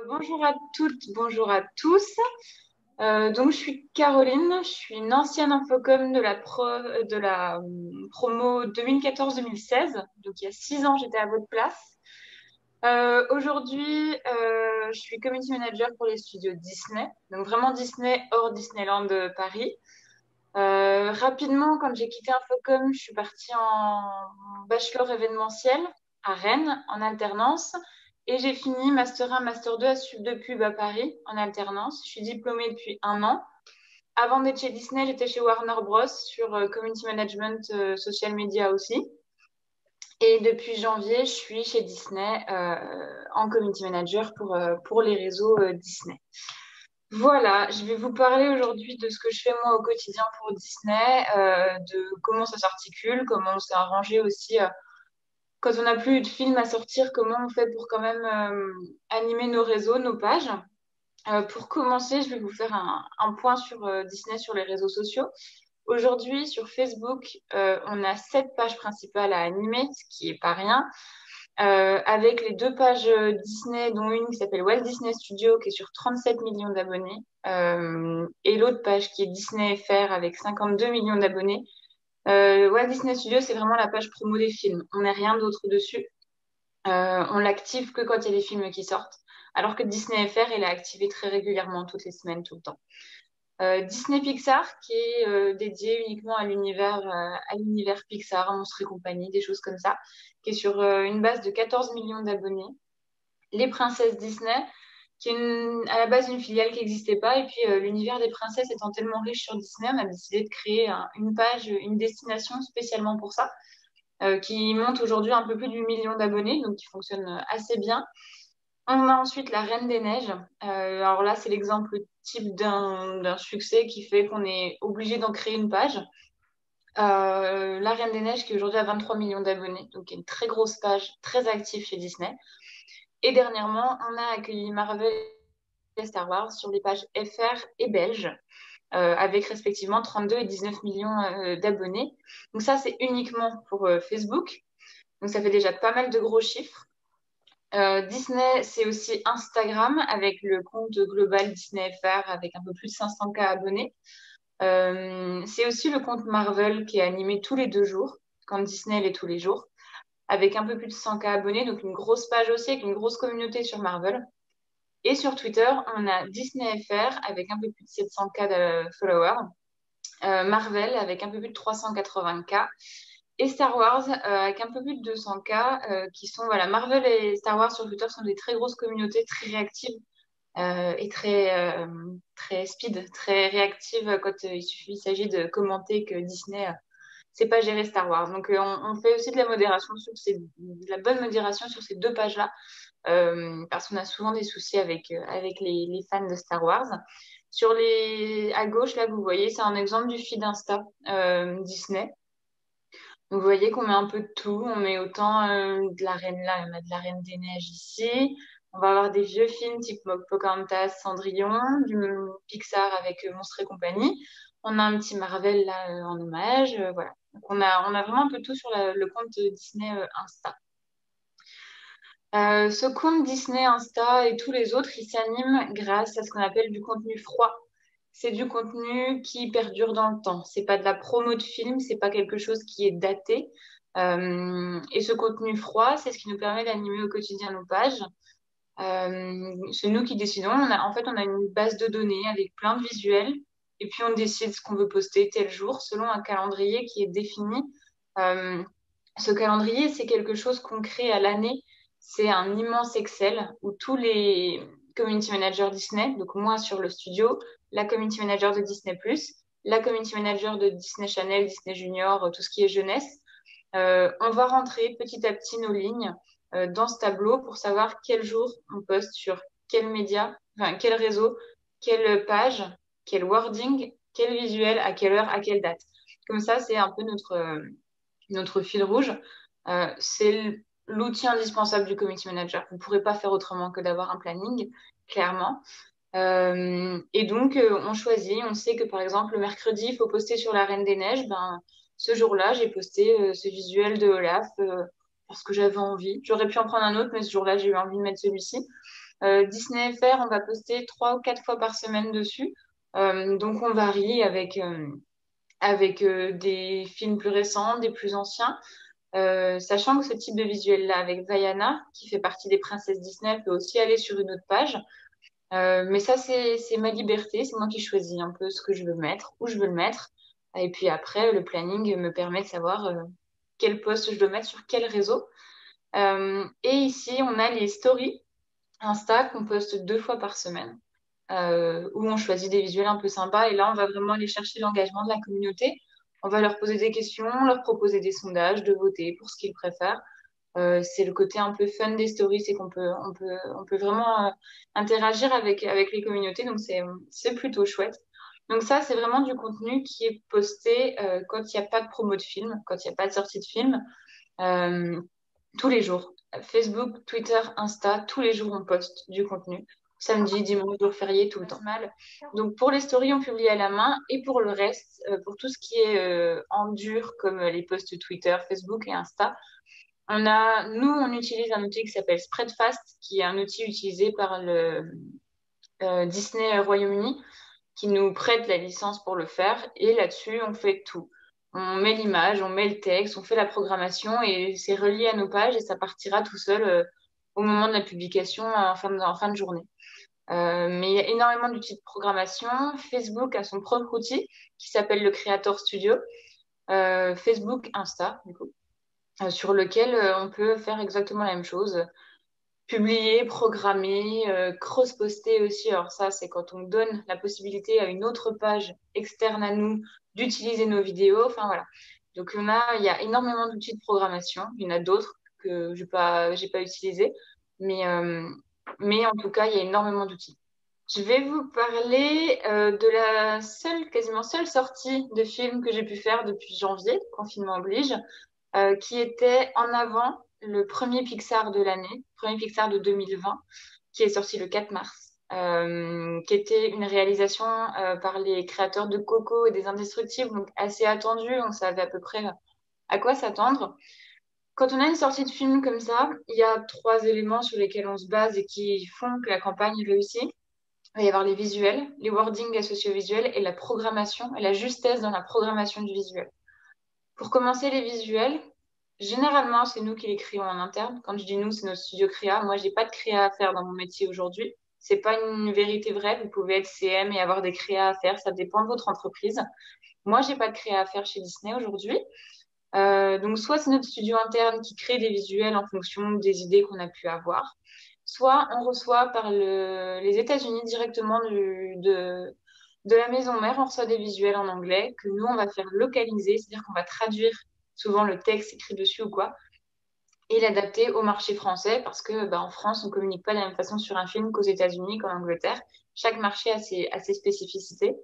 Bonjour à toutes, bonjour à tous. Donc, je suis Caroline, je suis une ancienne infocom de la promo 2014-2016. Donc, il y a 6 ans, j'étais à votre place. Aujourd'hui, je suis community manager pour les studios Disney. Donc, vraiment Disney hors Disneyland Paris. Rapidement, quand j'ai quitté Infocom, je suis partie en bachelor événementiel à Rennes en alternance et j'ai fini Master 1, Master 2 à Sub de Pub à Paris en alternance. Je suis diplômée depuis 1 an. Avant d'être chez Disney, j'étais chez Warner Bros. Sur Community Management, Social Media aussi. Et depuis janvier, je suis chez Disney en Community Manager pour les réseaux Disney. Voilà, je vais vous parler aujourd'hui de ce que je fais moi au quotidien pour Disney, de comment ça s'articule, comment on s'est arrangé aussi quand on n'a plus de films à sortir, comment on fait pour quand même animer nos réseaux, nos pages. Pour commencer, je vais vous faire un point sur Disney sur les réseaux sociaux. Aujourd'hui, sur Facebook, on a 7 pages principales à animer, ce qui est pas rien. Avec les 2 pages Disney, dont une qui s'appelle Walt Disney Studio, qui est sur 37 millions d'abonnés, et l'autre page qui est Disney FR avec 52 millions d'abonnés. Walt Disney Studio, c'est vraiment la page promo des films. On n'a rien d'autre dessus. On l'active que quand il y a des films qui sortent. Alors que Disney FR, il est activé très régulièrement, toutes les semaines, tout le temps. Disney Pixar, qui est dédié uniquement à l'univers Pixar, Monstres et compagnie, des choses comme ça, qui est sur une base de 14 millions d'abonnés. Les Princesses Disney, qui est à la base une filiale qui n'existait pas. Et puis l'univers des princesses étant tellement riche sur Disney, on a décidé de créer une page, une destination spécialement pour ça, qui monte aujourd'hui un peu plus de 8 millions d'abonnés, donc qui fonctionne assez bien. On a ensuite la Reine des Neiges. Alors là, c'est l'exemple type d'un succès qui fait qu'on est obligé d'en créer une page. La Reine des Neiges qui aujourd'hui a 23 millions d'abonnés, donc une très grosse page, très active chez Disney. Et dernièrement, on a accueilli Marvel et Star Wars sur les pages FR et belge, avec respectivement 32 et 19 millions d'abonnés. Donc ça, c'est uniquement pour Facebook. Donc ça fait déjà pas mal de gros chiffres. Disney, c'est aussi Instagram avec le compte global Disney FR avec un peu plus de 500K abonnés. C'est aussi le compte Marvel qui est animé tous les 2 jours, quand Disney l'est tous les jours, avec un peu plus de 100K abonnés, donc une grosse page aussi avec une grosse communauté sur Marvel. Et sur Twitter, on a Disney FR avec un peu plus de 700K de followers, Marvel avec un peu plus de 380K et Star Wars avec un peu plus de 200K qui sont, voilà, Marvel et Star Wars sur Twitter sont des très grosses communautés, très réactives et très speed, très réactives quand il s'agit de commenter que Disney c'est pas géré Star Wars. Donc on fait aussi de la modération de la bonne modération sur ces 2 pages-là parce qu'on a souvent des soucis avec les fans de Star Wars. À gauche, là, vous voyez, c'est un exemple du feed Insta Disney. Donc, vous voyez qu'on met un peu de tout. On met autant de la Reine là, on a de la Reine des Neiges ici. On va avoir des vieux films type Pocahontas, Cendrillon, du Pixar avec Monstres et compagnie. On a un petit Marvel là en hommage. Voilà. Donc, on a vraiment un peu tout sur le compte Disney Insta. Ce compte Disney, Insta et tous les autres, ils s'animent grâce à ce qu'on appelle du contenu froid. C'est du contenu qui perdure dans le temps. C'est pas de la promo de film, c'est pas quelque chose qui est daté. Et ce contenu froid, c'est ce qui nous permet d'animer au quotidien nos pages. C'est nous qui décidons. En fait, on a une base de données avec plein de visuels. Et puis, on décide ce qu'on veut poster tel jour selon un calendrier qui est défini. Euh, Ce calendrier, c'est quelque chose qu'on crée à l'année. C'est un immense Excel où tous les community managers Disney, donc moi sur le studio, la community manager de Disney+, la community manager de Disney Channel, Disney Junior, tout ce qui est jeunesse, on va rentrer petit à petit nos lignes dans ce tableau pour savoir quel jour on poste sur quel média, enfin quel réseau, quelle page, quel wording, quel visuel, à quelle heure, à quelle date. Comme ça, c'est un peu notre fil rouge. C'est l'outil indispensable du community manager. Vous ne pourrez pas faire autrement que d'avoir un planning, clairement. Et donc, on choisit. On sait que, par exemple, le mercredi, il faut poster sur la Reine des Neiges. Ben, ce jour-là, j'ai posté ce visuel de Olaf parce que j'avais envie. J'aurais pu en prendre un autre, mais ce jour-là, j'ai eu envie de mettre celui-ci. Disney FR, on va poster 3 ou 4 fois par semaine dessus. Donc on varie avec des films plus récents, des plus anciens. Sachant que ce type de visuel-là avec Vaiana, qui fait partie des princesses Disney, peut aussi aller sur une autre page. Mais ça, c'est ma liberté, c'est moi qui choisis un peu ce que je veux mettre, où je veux le mettre. Et puis après, le planning me permet de savoir quel post je dois mettre sur quel réseau. Et ici, on a les stories Insta qu'on poste 2 fois par semaine, où on choisit des visuels un peu sympas. Et là, on va vraiment aller chercher l'engagement de la communauté. On va leur poser des questions, leur proposer des sondages, de voter pour ce qu'ils préfèrent. C'est le côté un peu fun des stories, c'est qu'on peut vraiment interagir avec les communautés, donc c'est plutôt chouette. Donc ça, c'est vraiment du contenu qui est posté quand il n'y a pas de promo de film, quand il n'y a pas de sortie de film, euh, tous les jours. Facebook, Twitter, Insta, tous les jours on poste du contenu. Samedi, dimanche, jour férié, tout le temps. Mal. Donc pour les stories, on publie à la main et pour le reste, pour tout ce qui est en dur, comme les posts Twitter, Facebook et Insta, on utilise un outil qui s'appelle Spreadfast, qui est un outil utilisé par le Disney Royaume-Uni, qui nous prête la licence pour le faire. Et là-dessus, on fait tout. On met l'image, on met le texte, on fait la programmation et c'est relié à nos pages et ça partira tout seul au moment de la publication en fin de journée. Mais il y a énormément d'outils de programmation. Facebook a son propre outil qui s'appelle le Creator Studio. Facebook, Insta, du coup, sur lequel on peut faire exactement la même chose. Publier, programmer, cross-poster aussi. Alors ça, c'est quand on donne la possibilité à une autre page externe à nous d'utiliser nos vidéos. Enfin voilà. Donc il y a énormément d'outils de programmation. Il y en a d'autres que j'ai pas utilisés. Mais en tout cas, il y a énormément d'outils. Je vais vous parler de la quasiment seule sortie de film que j'ai pu faire depuis janvier, confinement oblige, qui était en avant le premier Pixar de l'année, premier Pixar de 2020, qui est sorti le 4 mars, qui était une réalisation par les créateurs de Coco et des Indestructibles, donc assez attendu, on savait à peu près à quoi s'attendre. Quand on a une sortie de film comme ça, il y a 3 éléments sur lesquels on se base et qui font que la campagne réussit. Il va y avoir les visuels, les wordings associés aux visuels et la programmation et la justesse dans la programmation du visuel. Pour commencer, les visuels, généralement, c'est nous qui les créons en interne. Quand je dis nous, c'est notre studio créa. Moi, j'ai pas de créa à faire dans mon métier aujourd'hui. C'est pas une vérité vraie. Vous pouvez être CM et avoir des créas à faire. Ça dépend de votre entreprise. Moi, j'ai pas de créa à faire chez Disney aujourd'hui. Donc, soit c'est notre studio interne qui crée des visuels en fonction des idées qu'on a pu avoir, soit on reçoit par les États-Unis directement de la maison mère, on reçoit des visuels en anglais que nous, on va faire localiser, c'est-à-dire qu'on va traduire souvent le texte écrit dessus ou quoi, et l'adapter au marché français parce que en France, on communique pas de la même façon sur un film qu'aux États-Unis, qu'en Angleterre. Chaque marché a ses spécificités.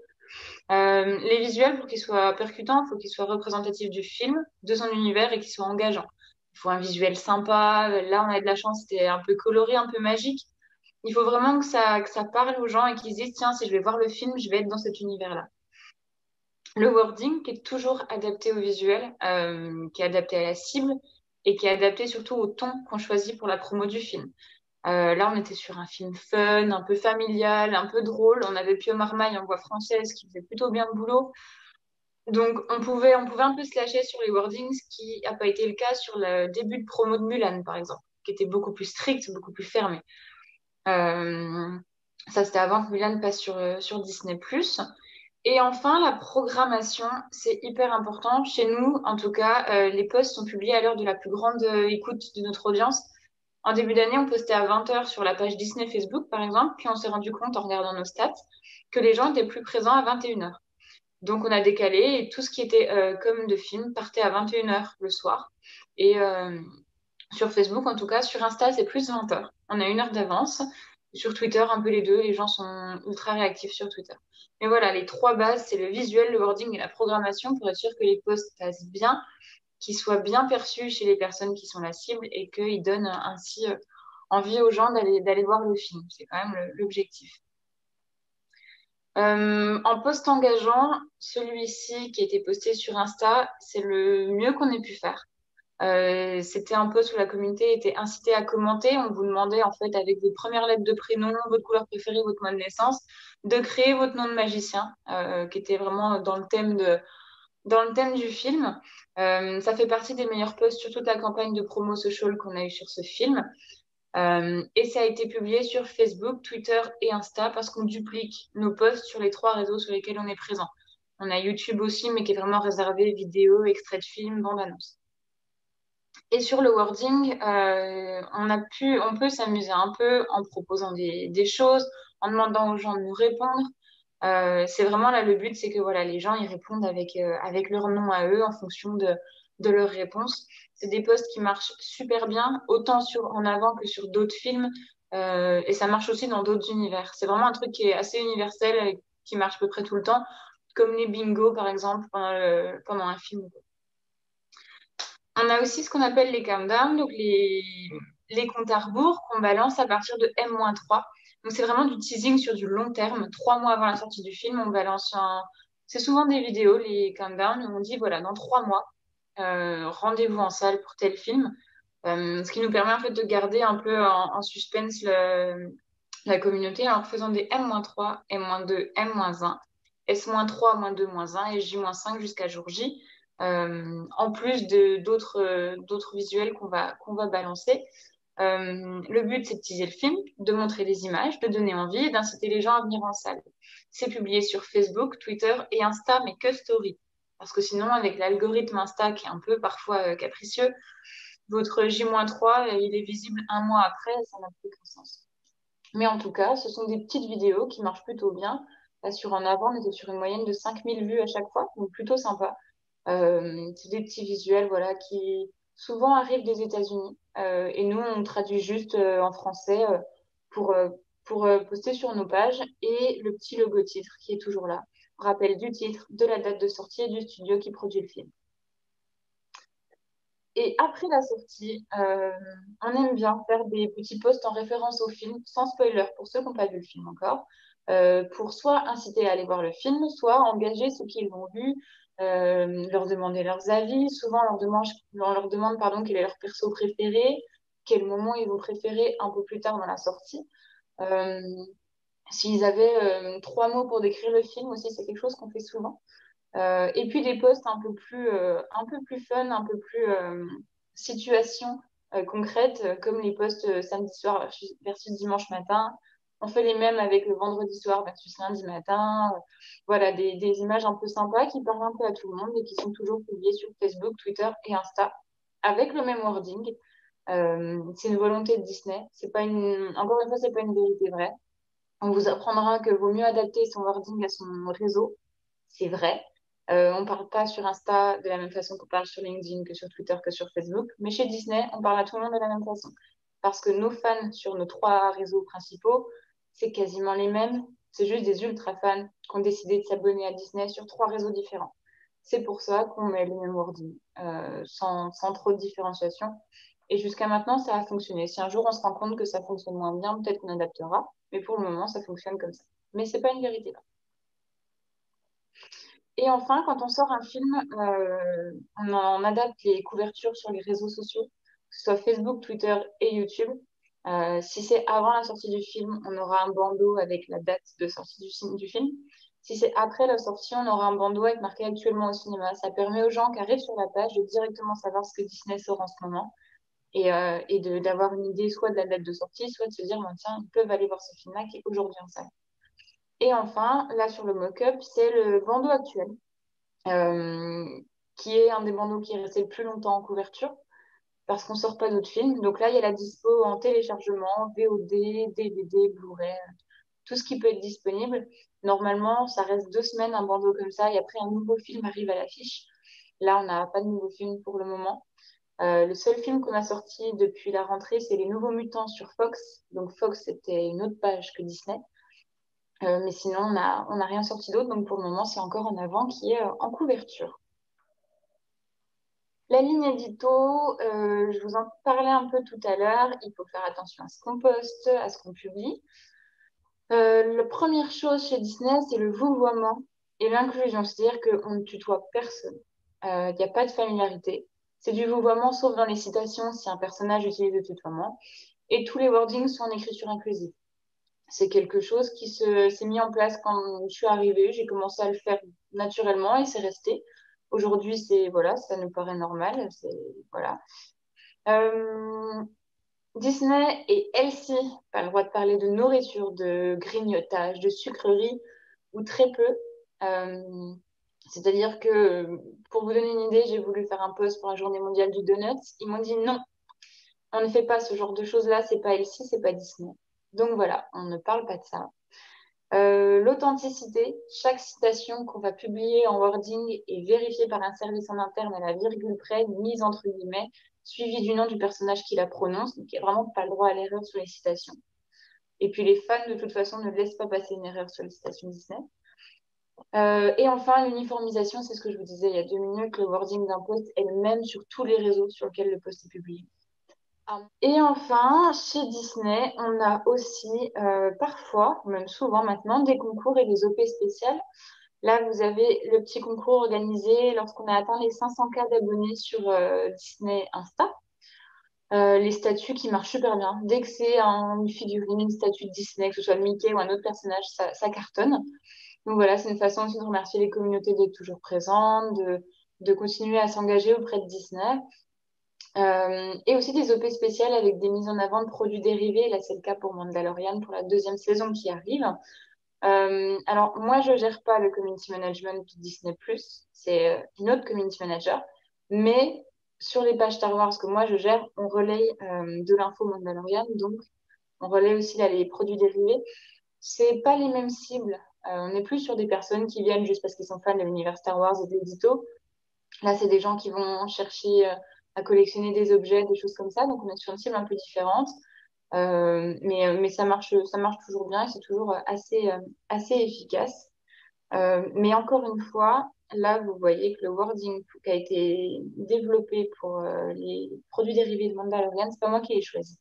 Les visuels, pour qu'ils soient percutants, il faut qu'ils soient représentatifs du film, de son univers et qu'ils soient engageants. Il faut un visuel sympa. Là, on a de la chance, c'était un peu coloré, un peu magique. Il faut vraiment que ça parle aux gens et qu'ils se disent, tiens, si je vais voir le film, je vais être dans cet univers-là. Le wording qui est toujours adapté au visuel, qui est adapté à la cible et qui est adapté surtout au ton qu'on choisit pour la promo du film. Là, on était sur un film fun, un peu familial, un peu drôle. On avait Pio Marmaille en voix française qui faisait plutôt bien le boulot. Donc, on pouvait un peu se lâcher sur les wordings, ce qui n'a pas été le cas sur le début de promo de Mulan, par exemple, qui était beaucoup plus strict, beaucoup plus fermé. Euh, Ça, c'était avant que Mulan passe sur Disney+. Et enfin, la programmation, c'est hyper important. Chez nous, en tout cas, les posts sont publiés à l'heure de la plus grande écoute de notre audience. En début d'année, on postait à 20 heures sur la page Disney Facebook, par exemple, puis on s'est rendu compte en regardant nos stats que les gens étaient plus présents à 21 heures. Donc, on a décalé et tout ce qui était comme de film partait à 21 heures le soir. Et sur Facebook, en tout cas, sur Insta, c'est plus 20 heures. On a 1 heure d'avance. Sur Twitter, un peu les deux. Les gens sont ultra réactifs sur Twitter. Mais voilà, les 3 bases, c'est le visuel, le wording et la programmation pour être sûr que les posts passent bien, qu'ils soient bien perçus chez les personnes qui sont la cible et qu'ils donnent ainsi envie aux gens d'aller voir le film. C'est quand même l'objectif. En post engageant, celui-ci qui a été posté sur Insta, c'est le mieux qu'on ait pu faire. C'était un post où la communauté était incitée à commenter. On vous demandait, en fait, avec vos premières lettres de prénom, votre couleur préférée, votre mois de naissance, de créer votre nom de magicien, qui était vraiment dans le thème du film. Ça fait partie des meilleurs posts sur toute la campagne de promo social qu'on a eu sur ce film. Et ça a été publié sur Facebook, Twitter et Insta parce qu'on duplique nos posts sur les 3 réseaux sur lesquels on est présent. On a YouTube aussi, mais qui est vraiment réservé vidéo, extrait de film, bande-annonce. Et sur le wording, on peut s'amuser un peu en proposant des choses, en demandant aux gens de nous répondre. C'est vraiment là le but, c'est que voilà, les gens ils répondent avec leur nom à eux en fonction de leurs réponses. C'est des posts qui marchent super bien, autant en avant que sur d'autres films, et ça marche aussi dans d'autres univers. C'est vraiment un truc qui est assez universel et qui marche à peu près tout le temps, comme les bingos par exemple pendant un film. On a aussi ce qu'on appelle les countdowns, donc les comptes à rebours qu'on balance à partir de M-3. Donc c'est vraiment du teasing sur du long terme. 3 mois avant la sortie du film, on balance un... C'est souvent des vidéos, les countdowns, où on dit, voilà, dans 3 mois, rendez-vous en salle pour tel film. Ce qui nous permet en fait de garder un peu en suspense la communauté en faisant des M-3, M-2, M-1, S-3, -2, -1 et J-5 jusqu'à jour J. En plus d'autres visuels qu'on va balancer. Le but, c'est de teaser le film, de montrer des images, de donner envie et d'inciter les gens à venir en salle. C'est publié sur Facebook, Twitter et Insta, mais que Story. Parce que sinon, avec l'algorithme Insta qui est un peu parfois capricieux, votre J-3, il est visible un mois après, ça n'a plus aucun sens. Mais en tout cas, ce sont des petites vidéos qui marchent plutôt bien. Là, sur En Avant, on était sur une moyenne de 5000 vues à chaque fois, donc plutôt sympa. C'est des petits visuels voilà, qui souvent arrivent des États-Unis. Et nous, on traduit juste en français pour, euh, pour poster sur nos pages. Et le petit logo titre qui est toujours là. Rappel du titre, de la date de sortie et du studio qui produit le film. Et après la sortie, on aime bien faire des petits posts en référence au film, sans spoiler pour ceux qui n'ont pas vu le film encore, pour soit inciter à aller voir le film, soit engager ceux qui l'ont vu, leur demander leurs avis. Souvent, on leur demande pardon, quel est leur perso préféré, quel moment ils vont préférer un peu plus tard dans la sortie. Euh, S'ils avaient 3 mots pour décrire le film aussi, c'est quelque chose qu'on fait souvent. Et puis des posts un peu plus fun, un peu plus situation concrète, comme les posts samedi soir versus dimanche matin. On fait les mêmes avec le vendredi soir versus lundi matin. Voilà, des images un peu sympas qui parlent un peu à tout le monde et qui sont toujours publiées sur Facebook, Twitter et Insta avec le même wording. C'est une volonté de Disney. C'est pas encore une fois, c'est pas une vérité vraie. On vous apprendra que vaut mieux adapter son wording à son réseau. C'est vrai. On ne parle pas sur Insta de la même façon qu'on parle sur LinkedIn, que sur Twitter, que sur Facebook. Mais chez Disney, on parle à tout le monde de la même façon. Parce que nos fans sur nos 3 réseaux principaux, c'est quasiment les mêmes. C'est juste des ultra fans qui ont décidé de s'abonner à Disney sur 3 réseaux différents. C'est pour ça qu'on met le même wording, sans trop de différenciation. Et jusqu'à maintenant, ça a fonctionné. Si un jour on se rend compte que ça fonctionne moins bien, peut-être qu'on adaptera. Mais pour le moment, ça fonctionne comme ça. Mais c'est pas une vérité. Et enfin, quand on sort un film, on en adapte les couvertures sur les réseaux sociaux, que ce soit Facebook, Twitter et YouTube. Si c'est avant la sortie du film, on aura un bandeau avec la date de sortie du film. Si c'est après la sortie, on aura un bandeau avec marqué actuellement au cinéma. Ça permet aux gens qui arrivent sur la page de directement savoir ce que Disney sort en ce moment et d'avoir une idée soit de la date de sortie, soit de se dire, bon, tiens, ils peuvent aller voir ce film-là qui est aujourd'hui en salle. Et enfin, là sur le mock-up, c'est le bandeau actuel, euh, qui est un des bandeaux qui est resté le plus longtemps en couverture, parce qu'on sort pas d'autres films. Donc là, il y a la dispo en téléchargement, VOD, DVD, Blu-ray, tout ce qui peut être disponible. Normalement, ça reste 2 semaines un bandeau comme ça, et après un nouveau film arrive à l'affiche. Là, on n'a pas de nouveau film pour le moment. Le seul film qu'on a sorti depuis la rentrée, c'est Les Nouveaux Mutants sur Fox. Donc Fox, c'était une autre page que Disney. Mais sinon, on n'a rien sorti d'autre. Donc pour le moment, c'est encore En Avant qui est en couverture. La ligne édito, je vous en parlais un peu tout à l'heure. Il faut faire attention à ce qu'on poste, à ce qu'on publie. La première chose chez Disney, c'est le vouvoiement et l'inclusion. C'est-à-dire qu'on ne tutoie personne. Il n'y a pas de familiarité. C'est du vouvoiement, sauf dans les citations, si un personnage utilise le tutoiement. Et tous les wordings sont en écriture inclusive. C'est quelque chose qui s'est mis en place quand je suis arrivée. J'ai commencé à le faire naturellement et c'est resté. Aujourd'hui, voilà, ça nous paraît normal. Voilà. Euh, Disney et Elsie, pas le droit de parler de nourriture, de grignotage, de sucreries, ou très peu. Euh, C'est-à-dire que, pour vous donner une idée, j'ai voulu faire un post pour la journée mondiale du donut. Ils m'ont dit non, on ne fait pas ce genre de choses-là, c'est pas Elsie, c'est pas Disney. Donc voilà, on ne parle pas de ça. L'authenticité, chaque citation qu'on va publier en wording est vérifiée par un service en interne à la virgule près, mise entre guillemets, suivie du nom du personnage qui la prononce. Donc il n'y a vraiment pas le droit à l'erreur sur les citations. Et puis les fans, de toute façon, ne laissent pas passer une erreur sur les citations Disney. Et enfin, l'uniformisation, c'est ce que je vous disais il y a 2 minutes, le wording d'un post est le même sur tous les réseaux sur lesquels le post est publié. Et enfin, chez Disney, on a aussi parfois, même souvent maintenant, des concours et des OP spéciales. Là, vous avez le petit concours organisé lorsqu'on a atteint les 500K d'abonnés sur Disney Insta. Les statuts qui marchent super bien. Dès que c'est une figurine, une statue de Disney, que ce soit Mickey ou un autre personnage, ça cartonne. Donc voilà, c'est une façon aussi de remercier les communautés d'être toujours présentes, de continuer à s'engager auprès de Disney. Et aussi des OP spéciales avec des mises en avant de produits dérivés. Là, c'est le cas pour Mandalorian pour la 2e saison qui arrive. Alors, moi, je gère pas le community management de Disney+, c'est une autre community manager. Mais sur les pages Star Wars que moi, je gère, on relaye de l'info Mandalorian. Donc, on relaye aussi là, les produits dérivés. C'est pas les mêmes cibles. On est plus sur des personnes qui viennent juste parce qu'ils sont fans de l'univers Star Wars et de l'édito. Là, c'est des gens qui vont chercher à collectionner des objets, des choses comme ça. Donc, on est sur une cible un peu différente. Mais ça marche toujours bien et c'est toujours assez efficace. Mais encore une fois, là, vous voyez que le wording qui a été développé pour les produits dérivés de Mandalorian, c'est pas moi qui l'ai choisi.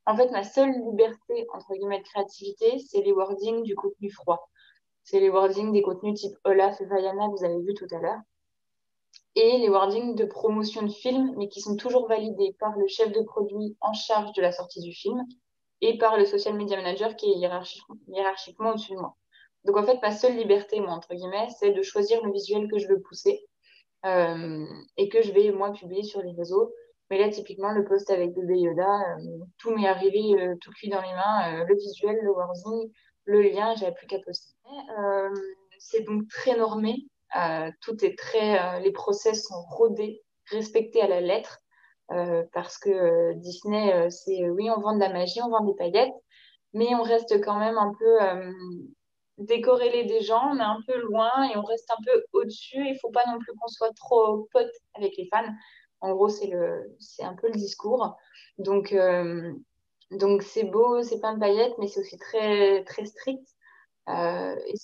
En fait, ma seule liberté, entre guillemets, de créativité, c'est les wordings du contenu froid. C'est les wordings des contenus type Olaf et Vaiana, que vous avez vu tout à l'heure. Et les wordings de promotion de film, mais qui sont toujours validés par le chef de produit en charge de la sortie du film et par le social media manager qui est hiérarchiquement au-dessus de moi. Donc en fait, ma seule liberté, moi, entre guillemets, c'est de choisir le visuel que je veux pousser et que je vais, moi, publier sur les réseaux. Mais là, typiquement, le post avec bébé Yoda, tout m'est arrivé tout cuit dans les mains, le visuel, le wording, le lien, j'avais plus qu'à poster. Euh, c'est donc très normé, tout est les process sont rodés, respectés à la lettre, parce que Disney, oui, on vend de la magie, on vend des paillettes, mais on reste quand même un peu décorrélé des gens, on est un peu loin et on reste un peu au-dessus. Il faut pas non plus qu'on soit trop pote avec les fans. En gros, c'est un peu le discours. Donc, euh, donc c'est beau, c'est plein de paillettes, mais c'est aussi très, très strict. Et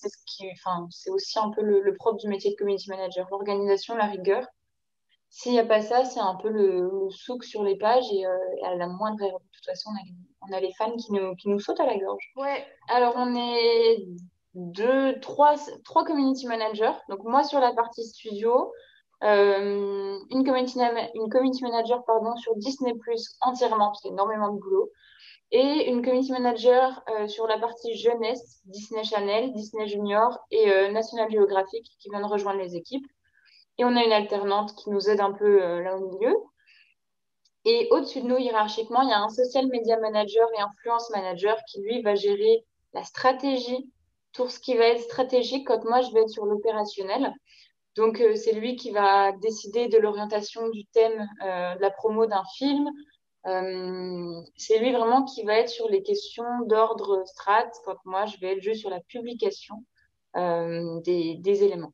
enfin, c'est aussi un peu le propre du métier de community manager, l'organisation, la rigueur. S'il n'y a pas ça, c'est un peu le souk sur les pages et à la moindre erreur, de toute façon, on a les fans qui nous sautent à la gorge. Ouais, alors on est trois community managers. Donc moi sur la partie studio, une community manager pardon, sur Disney Plus entièrement, parce qu'il y a énormément de boulot, et une community manager sur la partie jeunesse, Disney Channel, Disney Junior et National Geographic qui vient de rejoindre les équipes. Et on a une alternante qui nous aide un peu là au milieu. Et au-dessus de nous, hiérarchiquement, il y a un social media manager et influence manager qui, lui, va gérer la stratégie, tout ce qui va être stratégique quand moi, je vais être sur l'opérationnel. Donc, c'est lui qui va décider de l'orientation du thème de la promo d'un film. C'est lui vraiment qui va être sur les questions d'ordre strat quand moi, je vais être juste sur la publication des éléments.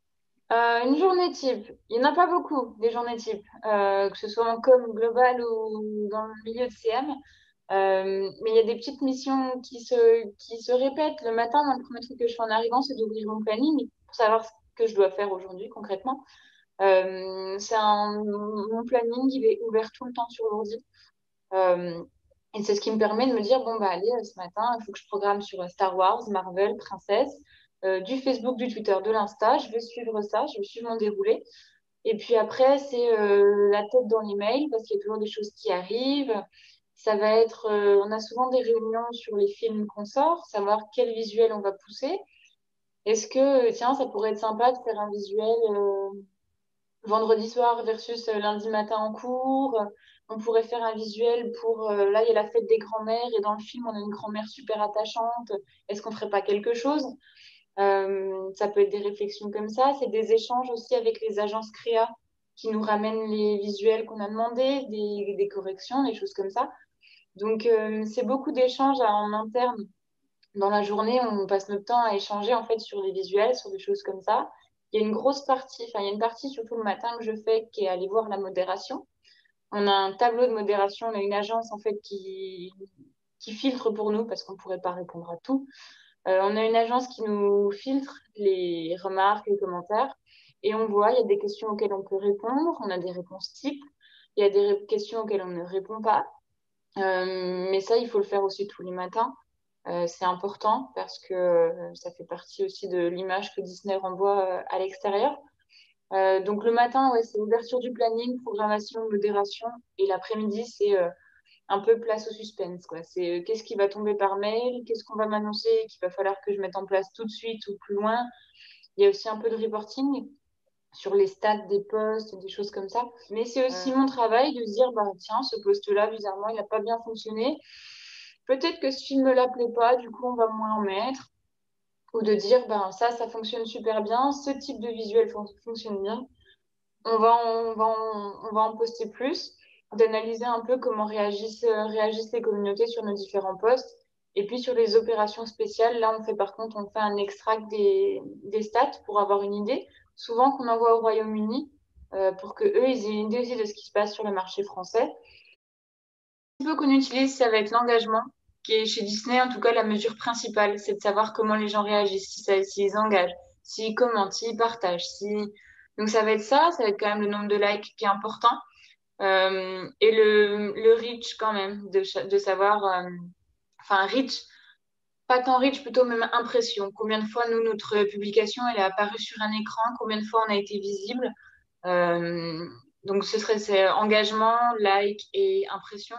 Une journée type, il n'y en a pas beaucoup des journées types, que ce soit en com global ou dans le milieu de CM. Mais il y a des petites missions qui se répètent. Le matin, moi, le premier truc que je fais en arrivant, c'est d'ouvrir mon planning pour savoir ce que je dois faire aujourd'hui concrètement. Mon planning, il est ouvert tout le temps sur l'ordi. Euh, et c'est ce qui me permet de me dire, bon, bah, allez, ce matin, il faut que je programme sur Star Wars, Marvel, Princesse, du Facebook, du Twitter, de l'Insta. Je vais suivre ça, je vais suivre mon déroulé. Et puis après, c'est la tête dans l'email parce qu'il y a toujours des choses qui arrivent. Ça va être, on a souvent des réunions sur les films qu'on sort, savoir quel visuel on va pousser. Est-ce que, tiens, ça pourrait être sympa de faire un visuel vendredi soir versus lundi matin en cours. On pourrait faire un visuel pour, là, il y a la fête des grands-mères et dans le film, on a une grand-mère super attachante. Est-ce qu'on ferait pas quelque chose? Ça peut être des réflexions comme ça. C'est des échanges aussi avec les agences créa qui nous ramènent les visuels qu'on a demandés, des corrections, des choses comme ça. Donc, c'est beaucoup d'échanges en interne. Dans la journée, on passe notre temps à échanger en fait sur les visuels, sur des choses comme ça. Il y a une grosse partie, enfin, il y a une partie surtout le matin que je fais qui est aller voir la modération. On a un tableau de modération, on a une agence en fait qui filtre pour nous parce qu'on ne pourrait pas répondre à tout. On a une agence qui nous filtre les remarques, les commentaires, et on voit, il y a des questions auxquelles on peut répondre, on a des réponses types, il y a des questions auxquelles on ne répond pas. Mais ça, il faut le faire aussi tous les matins. C'est important parce que ça fait partie aussi de l'image que Disney renvoie à l'extérieur. Donc le matin, ouais, c'est ouverture du planning, programmation, modération, et l'après-midi, c'est un peu place au suspense, quoi. C'est qu'est-ce qui va tomber par mail, qu'est-ce qu'on va m'annoncer, qu'il va falloir que je mette en place tout de suite ou plus loin. Il y a aussi un peu de reporting sur les stats des postes, des choses comme ça. Mais c'est aussi mon travail de se dire, bah, tiens, ce poste-là, bizarrement, il n'a pas bien fonctionné. Peut-être que ce film ne l'appelait pas, du coup, on va moins en mettre. Ou de dire, ben, ça fonctionne super bien, ce type de visuel fonctionne bien. On va en poster plus, d'analyser un peu comment réagissent les communautés sur nos différents posts. Et puis sur les opérations spéciales, là, on fait un extract des stats pour avoir une idée. Souvent qu'on envoie au Royaume-Uni pour que eux, ils aient une idée aussi de ce qui se passe sur le marché français. Le peu qu'on utilise, ça va être l'engagement, qui est chez Disney, en tout cas, la mesure principale, c'est de savoir comment les gens réagissent, s'ils engagent, s'ils commentent, s'ils partagent. Donc ça va être ça va être quand même le nombre de likes qui est important. Et le reach quand même, de savoir, enfin reach, pas tant reach, plutôt même impression. Combien de fois, nous, notre publication, elle est apparue sur un écran, combien de fois on a été visible. Euh, donc ce serait c'est engagement, like et impression.